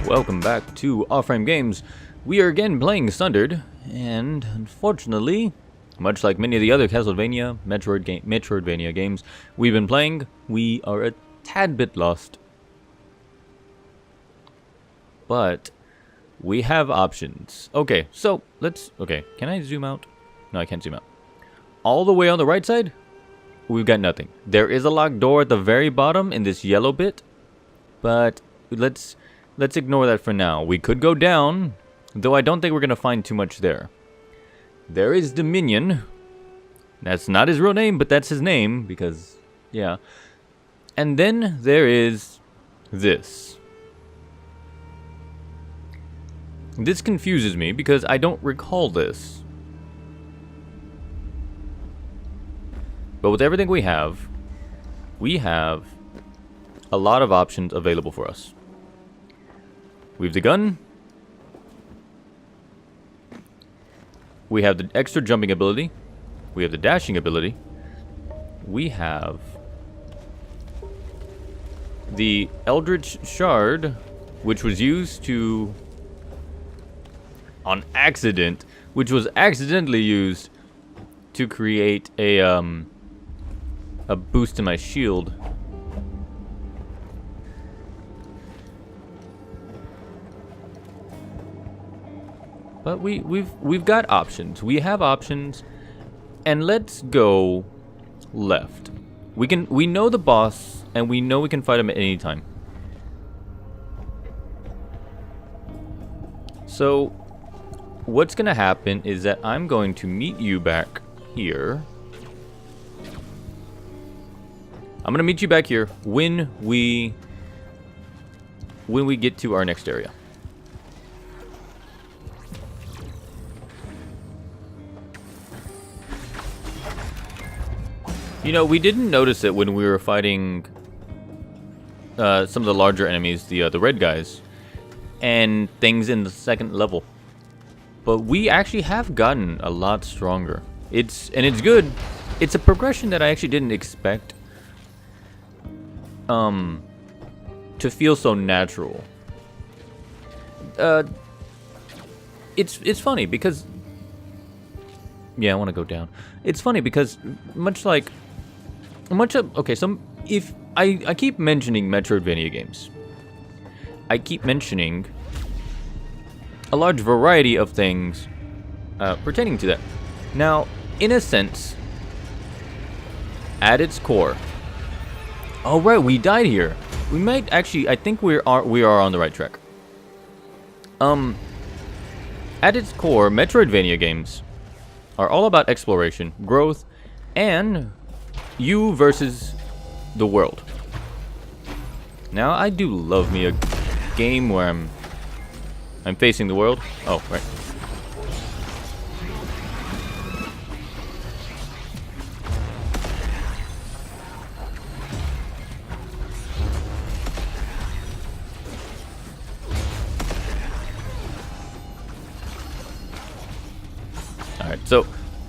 welcome back to Off-Frame Games. We are again playing Sundered, and unfortunately, much like many of the other Castlevania, Metroidvania games we've been playing, we are a tad bit lost. But we have options. Okay, so okay, can I zoom out? No, I can't zoom out. All the way on the right side, we've got nothing. There is a locked door at the very bottom in this yellow bit, but let's ignore that for now. We could go down, though I don't think we're going to find too much there. There is Dominion. That's not his real name, but that's his name, because, yeah. And then there is this. This confuses me, because I don't recall this. But with everything we have a lot of options available for us. We have the gun. We have the extra jumping ability. We have the dashing ability. We have the Eldritch Shard, which was used to, on accident, which was accidentally used to create a boost in my shield. But we've got options. We have options, and let's go left. We know the boss, and we know we can fight him at any time. So what's gonna happen is that I'm going to meet you back here. I'm gonna meet you back here when we get to our next area. You know, we didn't notice it when we were fighting some of the larger enemies, the red guys, and things in the second level. But we actually have gotten a lot stronger. It's good. It's a progression that I actually didn't expect to feel so natural. It's funny because, yeah, I want to go down. It's funny because okay, so if I keep mentioning Metroidvania games, I keep mentioning a large variety of things pertaining to that. Now, in a sense, at its core, oh right, we died here. We might actually, I think we are on the right track. At its core, Metroidvania games are all about exploration, growth, and you versus the world. Now, I do love me a game where I'm facing the world. Oh, right. Alright, so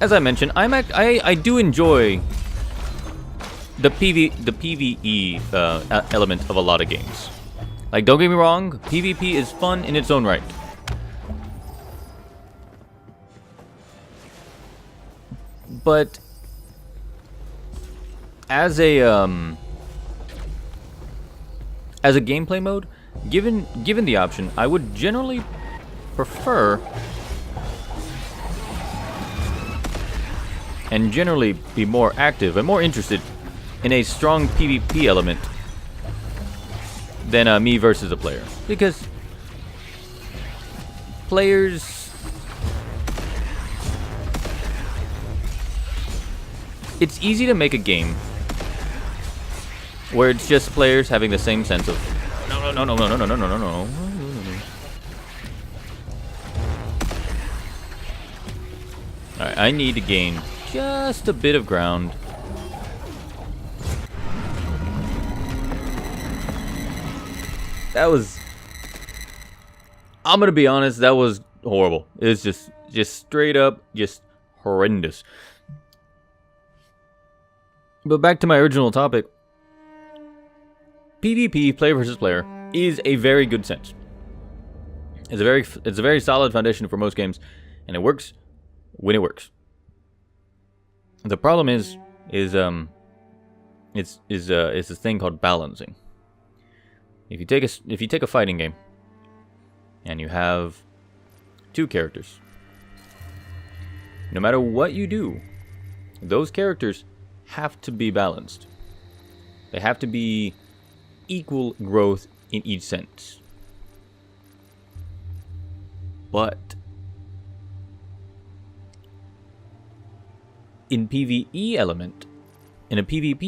as I mentioned, I do enjoy the PvE element of a lot of games. Like, don't get me wrong, PvP is fun in its own right. But as a gameplay mode, given the option, I would generally prefer and generally be more active and more interested in a strong PvP element than me versus a player. Because players, it's easy to make a game where it's just players having the same sense of no. Alright, I need to gain just a bit of ground. That was, I'm gonna be honest, that was horrible. It was just straight up, just horrendous. But back to my original topic. PvP, player versus player, is a very good sense. It's a very solid foundation for most games, and it works when it works. The problem is it's this thing called balancing. If you take a fighting game, and you have two characters, no matter what you do, those characters have to be balanced. They have to be equal growth in each sense. But in a PvP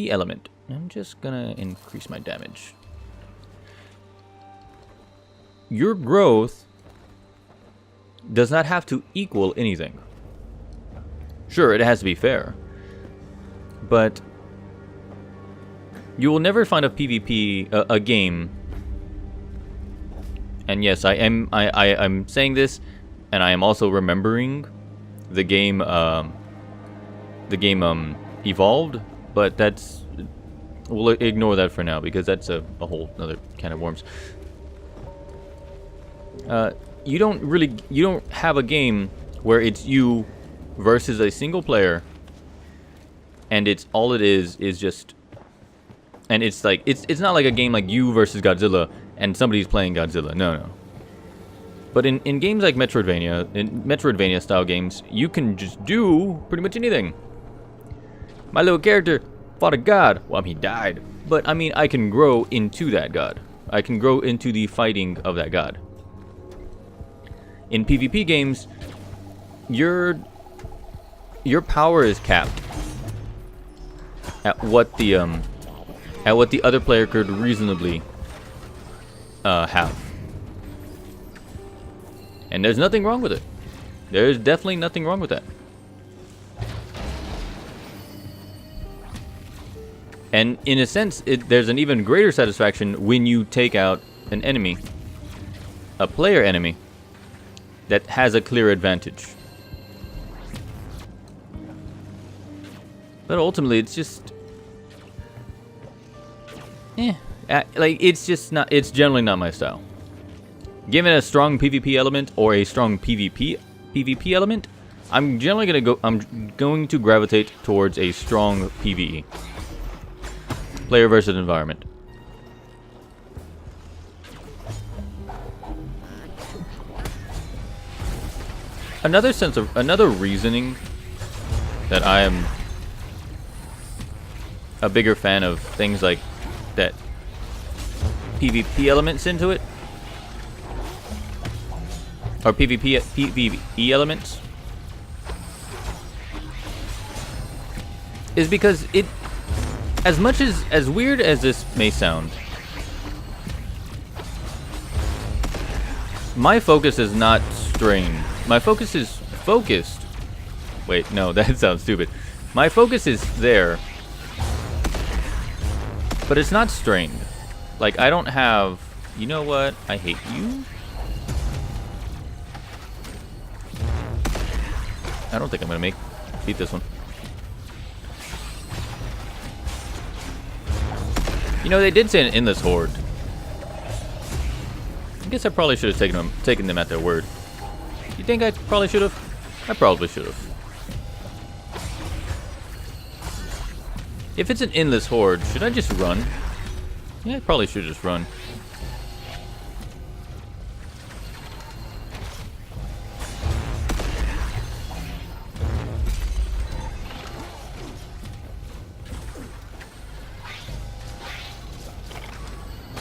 element, I'm just gonna increase my damage. Your growth does not have to equal anything. Sure, it has to be fair, but you will never find a PvP a game. And yes, I'm saying this, and I am also remembering the game Evolved, but we'll ignore that for now because that's a whole other can of worms. You don't have a game where it's you versus a single player, and it's all it is just, and it's like it's not like a game like you versus Godzilla and somebody's playing Godzilla. No. But in games like Metroidvainia, in Metroidvania style games, you can just do pretty much anything. My little character fought a god. Well, he died, but I mean, I can grow into that god. I can grow into the fighting of that god. In PvP games, your power is capped at what the other player could reasonably have. And there's nothing wrong with it. There's definitely nothing wrong with that. And in a sense, there's an even greater satisfaction when you take out an enemy, a player enemy, that has a clear advantage. But ultimately, it's just, like it's generally not my style. Given a strong PvP element or a strong PvP element, I'm going to gravitate towards a strong PvE. Player versus environment. Another reasoning that I am a bigger fan of things like that PvP elements into it, or PvE elements, is because it, as weird as this may sound, my focus is not strained. My focus is focused. Wait, no, that sounds stupid. My focus is there, but it's not strained. Like, I don't have, you know what? I hate you. I don't think I'm gonna beat this one. You know, they did say an endless horde. I guess I probably should have taken them at their word. You think I probably should have? I probably should have. If it's an endless horde, should I just run? Yeah, I probably should just run.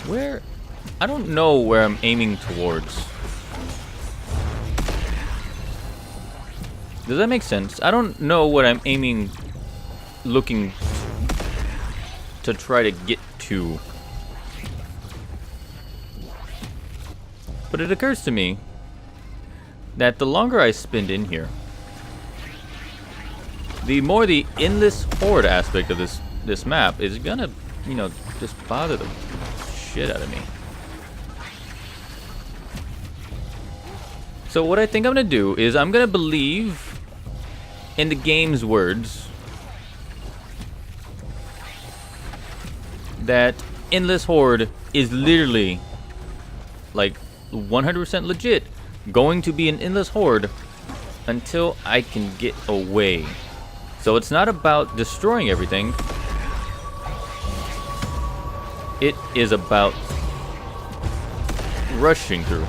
Where? I don't know where I'm aiming towards. Does that make sense? I don't know what I'm looking to try to get to. But it occurs to me that the longer I spend in here, the more the endless horde aspect of this map is gonna, you know, just bother the shit out of me. So what I think I'm gonna do is I'm gonna believe in the game's words that endless horde is literally like 100% legit going to be an endless horde until I can get away. So it's not about destroying everything. It is about rushing through.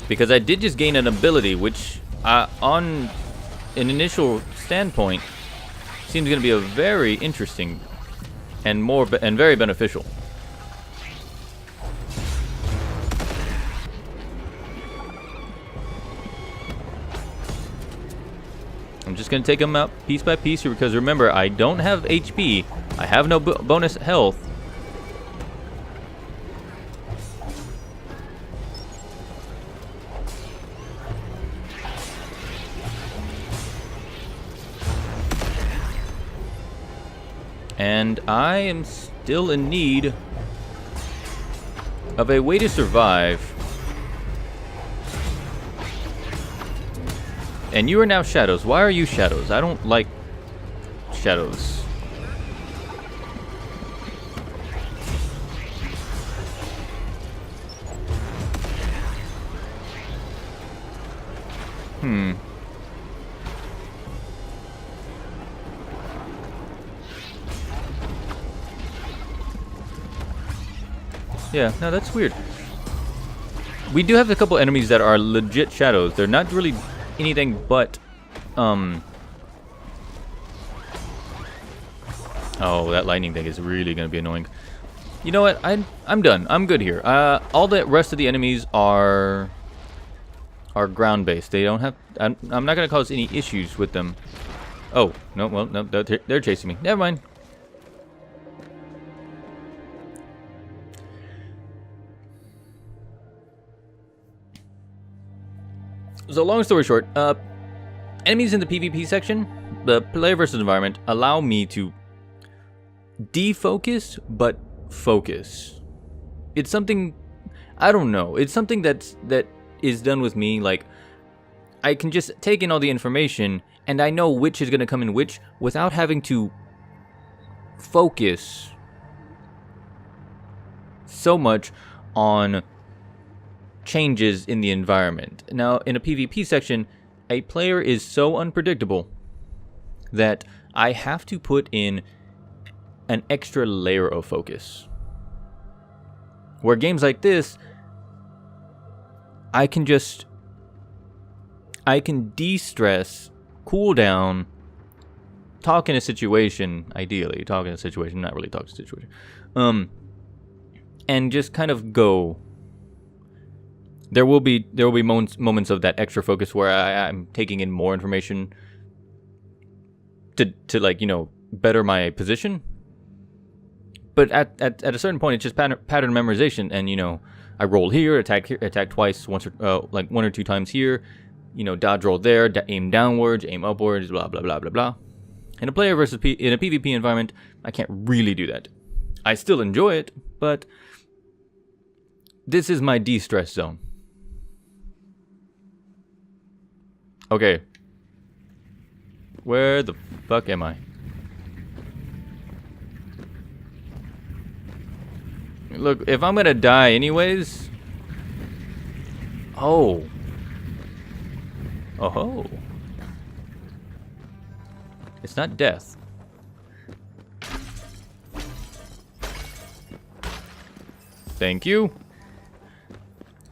Because I did just gain an ability which, on an initial standpoint, seems going to be a very interesting and very beneficial. I'm just going to take them out piece by piece here because remember, I don't have HP. I have no bonus health. And I am still in need of a way to survive. And you are now shadows. Why are you shadows? I don't like shadows. Yeah, no, that's weird. We do have a couple enemies that are legit shadows. They're not really anything but, oh, that lightning thing is really going to be annoying. You know what? I'm done. I'm good here. All the rest of the enemies are ground-based. They don't have... I'm not going to cause any issues with them. Oh, no, well, no, they're chasing me. Never mind. So long story short, enemies in the PvP section, the player versus environment, allow me to defocus, but focus. It's something, I don't know, it's something that is done with me, like, I can just take in all the information, and I know which is going to come in which, without having to focus so much on changes in the environment. Now, in a PvP section, a player is so unpredictable that I have to put in an extra layer of focus. Where games like this, I can de-stress, cool down, talk in a situation, ideally, talk in a situation, not really talk in a situation, and just kind of go. There will be moments of that extra focus where I'm taking in more information to like, you know, better my position. But at a certain point, it's just pattern memorization, and you know, I roll here, attack twice, once or like 1 or 2 times here, you know, dodge roll there, aim downwards, aim upwards, blah blah blah blah blah. In a player versus in a PvP environment, I can't really do that. I still enjoy it, but this is my de-stress zone. Okay. Where the fuck am I? Look, if I'm gonna die anyways... Oh. Oh-ho. It's not death. Thank you.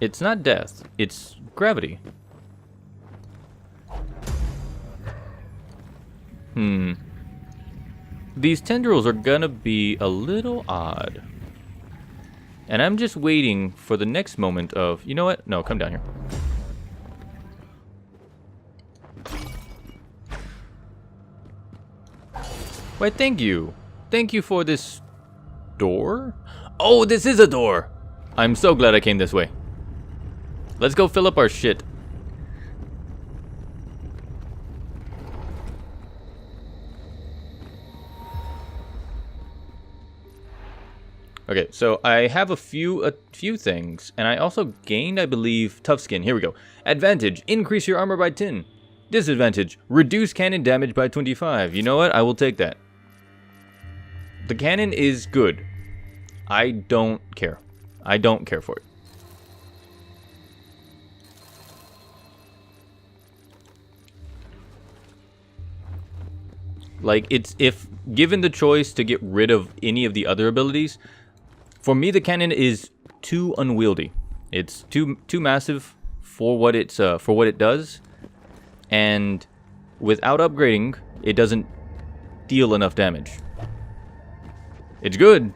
It's not death. It's gravity. These tendrils are gonna be a little odd. And I'm just waiting for the next moment of... You know what? No, come down here. Why, thank you. Thank you for this... door? Oh, this is a door! I'm so glad I came this way. Let's go fill up our shit. Okay, so I have a few things, and I also gained, I believe, tough skin. Here we go. Advantage: increase your armor by 10. Disadvantage: reduce cannon damage by 25. You know what? I will take that. The cannon is good. I don't care. I don't care for it. Like, it's, if given the choice to get rid of any of the other abilities, for me the cannon is too unwieldy. It's too massive for what it's for what it does, and without upgrading, it doesn't deal enough damage. It's good.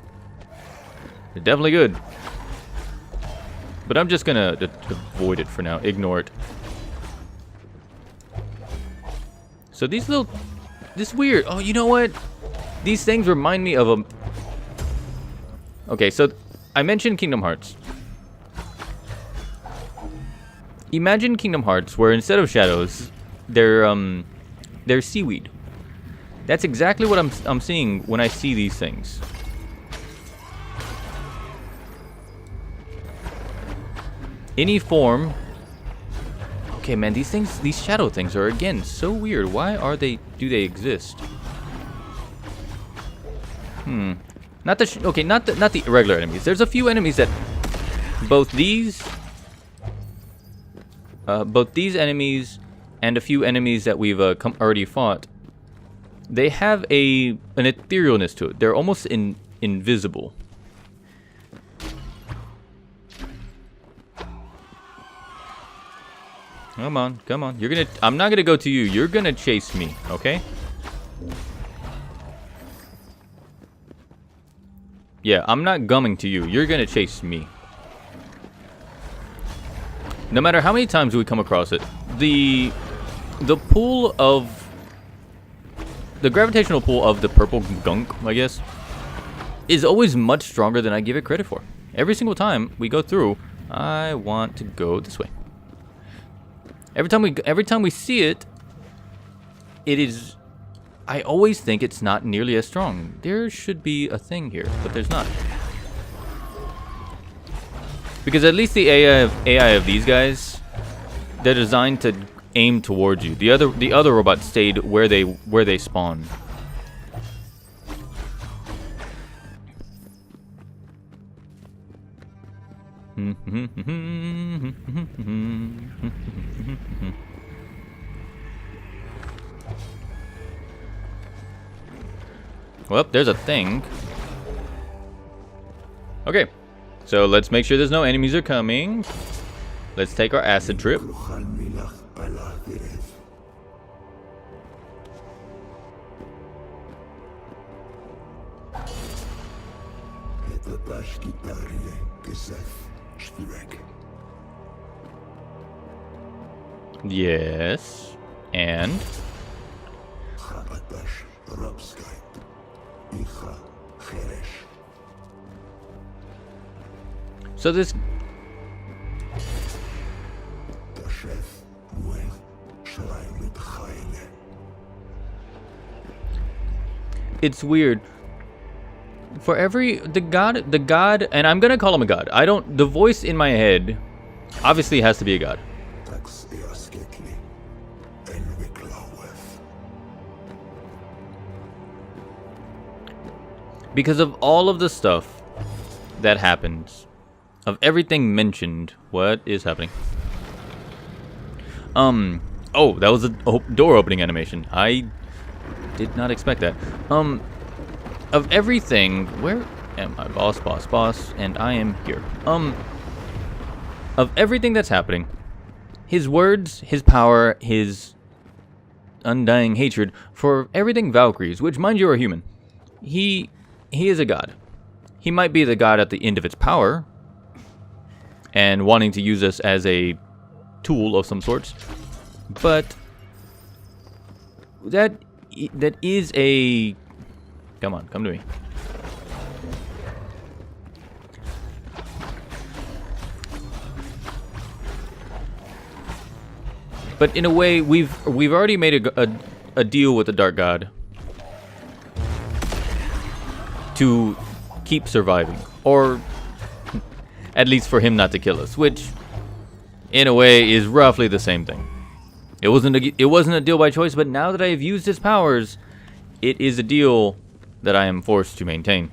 It's definitely good. But I'm just gonna avoid it for now. Ignore it. So these little... This weird... Oh, you know what? These things remind me of a... Okay, so I mentioned Kingdom Hearts. Imagine Kingdom Hearts where instead of shadows, they're seaweed. That's exactly what I'm seeing when I see these things. Any form. Okay, man, these things, these shadow things are again so weird. Why are they? Do they exist? Not the okay, not the regular enemies. There's a few enemies that both these enemies and a few enemies that we've already fought. They have an etherealness to it. They're almost invisible. Come on, come on. I'm not gonna go to you. You're gonna chase me, okay? Yeah, I'm not gumming to you. You're gonna chase me. No matter how many times we come across it, the pull of the gravitational pull of the purple gunk, I guess, is always much stronger than I give it credit for. Every single time we go through, I want to go this way. Every time we see it, it is... I always think it's not nearly as strong. There should be a thing here, but there's not. Because at least the AI of these guys, they're designed to aim towards you. The other robots stayed where they spawn. Well, there's a thing. Okay, so let's make sure there's no enemies are coming. Let's take our acid trip. Yes, and so this it's weird. For the god, and I'm gonna call him a god. The voice in my head obviously has to be a god. Because of all of the stuff that happens, of everything mentioned, what is happening? Oh, that was a door opening animation. I did not expect that. Of everything, where am I? Boss, and I am here. Of everything that's happening, his words, his power, his undying hatred for everything Valkyries, which, mind you, are human. He is a god. He might be the god at the end of its power, and wanting to use us as a tool of some sorts, but that is a... Come on, come to me. But in a way, we've already made a deal with the Dark God to keep surviving, or at least for him not to kill us, which in a way is roughly the same thing. It wasn't a deal by choice, but now that I have used his powers, it is a deal that I am forced to maintain.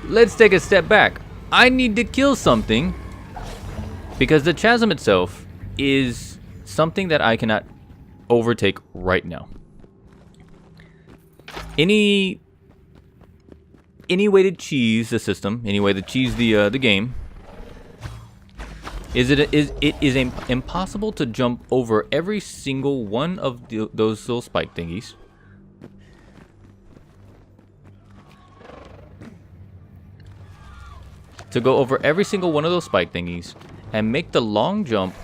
let's take a step back. I need to kill something because the chasm itself is something that I cannot overtake right now. Any way to cheese the system, any way to cheese the game, it is impossible to jump over every single one of those little spike thingies. To go over every single one of those spike thingies and make the long jump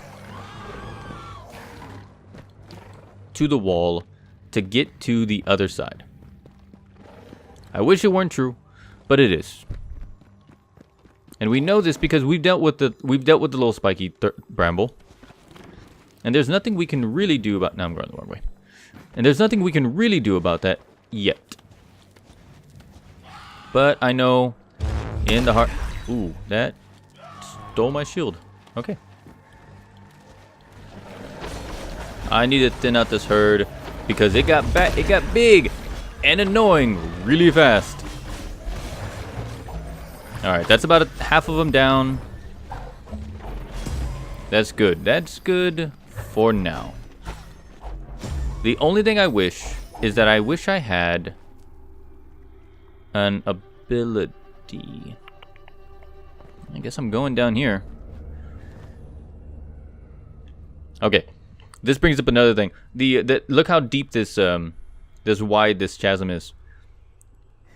to the wall to get to the other side. I wish it weren't true, but it is. And we know this because we've dealt with the little spiky bramble. And there's nothing we can really do about... Now I'm going the wrong way. And there's nothing we can really do about that yet. But I know in the heart... Ooh, that stole my shield. Okay. I need to thin out this herd because it got big and annoying really fast. Alright, that's about half of them down. That's good. That's good for now. The only thing I wish is that I wish I had an ability. I guess I'm going down here. Okay. This brings up another thing. Look how deep this wide this chasm is.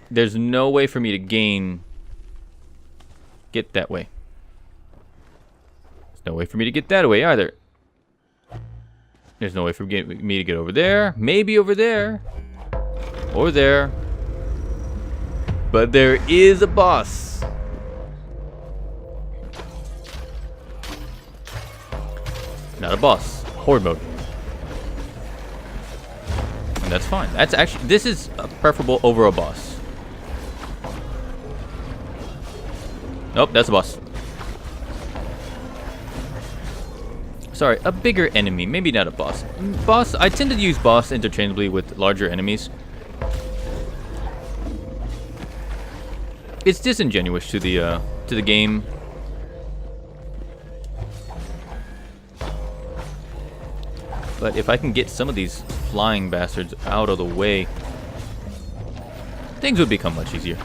There's no way for me to get that way. There's no way for me to get that way either. There's no way for me to get over there. Maybe over there. Or there. But there is a boss. Not a boss. Horde mode. And that's fine. That's actually... This is preferable over a boss. Nope, that's a boss. Sorry, a bigger enemy. Maybe not a boss. Boss, I tend to use boss interchangeably with larger enemies. It's disingenuous to the game. But if I can get some of these flying bastards out of the way, things would become much easier.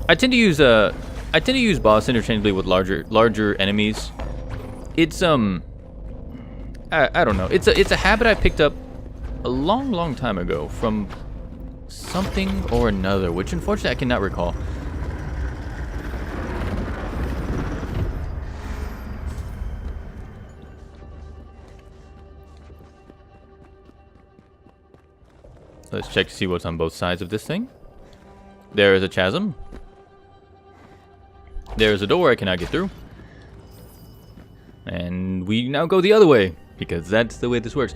I tend to use boss interchangeably with larger enemies. It's I don't know. It's a habit I picked up a long time ago from something or another, which unfortunately I cannot recall. Let's check to see what's on both sides of this thing. There is a chasm. There is a door I cannot get through. And we now go the other way because that's the way this works.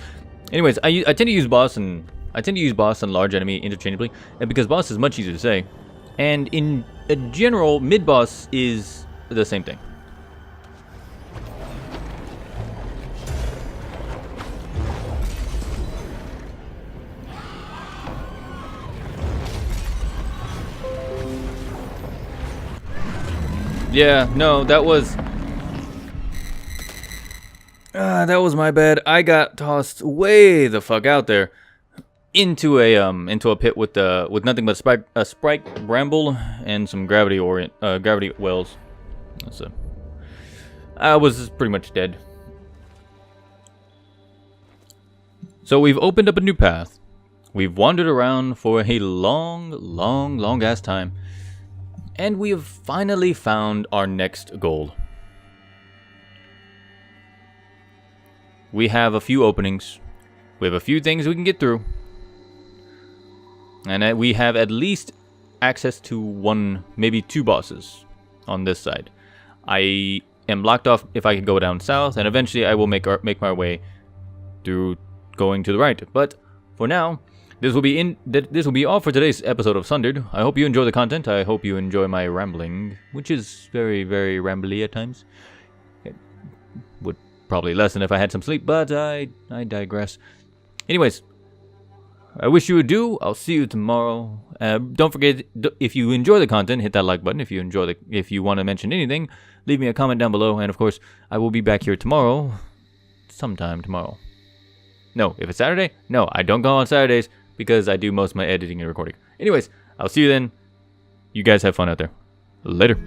Anyways, I tend to use boss and large enemy interchangeably, and because boss is much easier to say. And in general, mid boss is the same thing. Yeah, no, that was my bad. I got tossed way the fuck out there into a pit with nothing but a spike bramble and some gravity wells. I was pretty much dead. So we've opened up a new path. We've wandered around for a long ass time. And we have finally found our next goal. We have a few openings. We have a few things we can get through. And we have at least access to one, maybe two bosses on this side. I am blocked off if I can go down south, and eventually I will make my way through going to the right. But for now, this will be all for today's episode of Sundered. I hope you enjoy the content. I hope you enjoy my rambling, which is very rambly at times. It would probably lessen if I had some sleep, but I digress. Anyways, I wish you adieu. I'll see you tomorrow. Don't forget, if you enjoy the content, hit that like button. If you want to mention anything, leave me a comment down below. And of course, I will be back here tomorrow, sometime tomorrow. No, if it's Saturday, no, I don't go on Saturdays because I do most of my editing and recording. Anyways, I'll see you then. You guys have fun out there. Later.